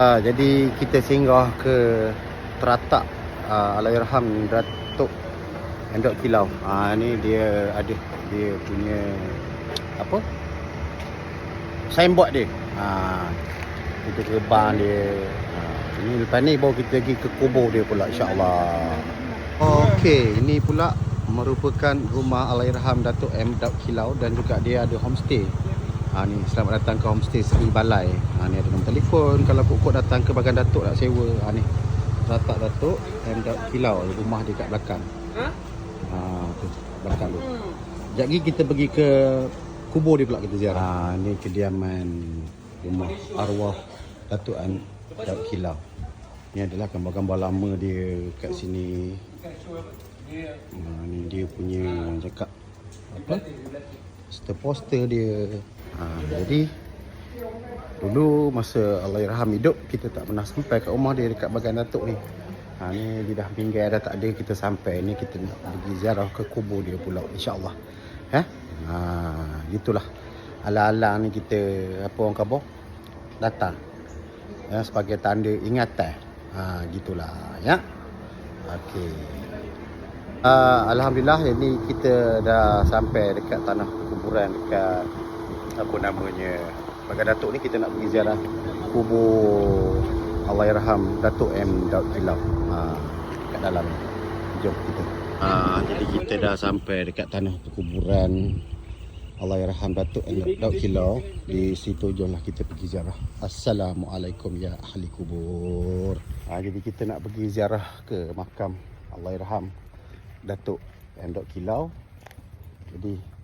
Jadi kita singgah ke teratak Allahyarham Datuk Endok Kilau. Ni dia ada dia punya apa? Signboard dia. Kita ke bang dia. Ini lepas ni baru kita pergi ke kubur dia pula, insya-Allah. Okey, ini pula merupakan rumah Allahyarham Datuk M. Daud Kilau dan juga dia ada homestay. Ni selamat datang ke homestay Seri Balai. Ni ada nombor telefon kalau pokok datang ke Bagan Datuk nak sewa. Ni teratak Datuk M. Daud Kilau, rumah dia kat belakang. Tu belakang tu. Sekejap lagi kita pergi ke kubur dia pula kita ziarah. Ni kediaman rumah arwah Datuk M. Daud Kilau. Ni adalah gambar-gambar lama dia kat sini. Ni dia punya cakap apa? Poster dia. Jadi dulu masa Allahyarham hidup kita tak pernah sampai kat rumah dia dekat Bagan Datuk ni. Ni dia dah meninggal dah tak ada, kita sampai ni kita nak pergi ziarah ke kubur dia pula, insya-Allah. Gitulah. Ala-ala ni kita apa orang khabar datang. Sebagai tanda ingatan. Gitulah ya. Okey. Alhamdulillah ini kita dah sampai dekat tanah kuburan dekat apa namanya Bagan Datuk ni. Kita nak pergi ziarah kubur Allahyarham Datuk M. Daud Kilau kat dalam ni. Jom kita. Jadi kita dah sampai dekat tanah perkuburan Allahyarham Datuk M. Daud Kilau. Di situ jomlah kita pergi ziarah. Assalamualaikum ya ahli kubur. Jadi kita nak pergi ziarah ke makam Allahyarham Datuk M. Daud Kilau. Jadi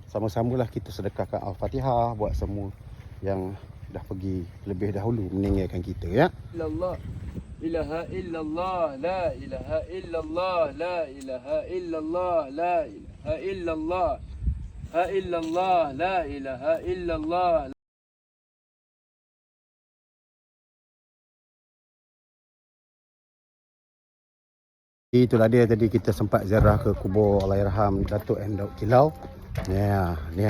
sama-samalah kita sedekahkan Al-Fatihah buat semua yang dah pergi lebih dahulu meninggalkan kita ya. Illallah, ilaha illallah, la ilaha illallah, la ilaha illallah, la ilaha illallah, ha illallah, la ilaha illallah. Itulah dia tadi kita sempat ziarah ke kubur Allahyarham Datuk M. Daud Kilau. Ni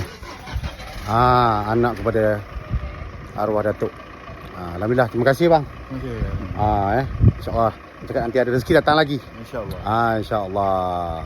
anak kepada arwah Datuk. Alhamdulillah, terima kasih bang. Okey. InsyaAllah cakap nanti ada rezeki datang lagi. InsyaAllah. InsyaAllah.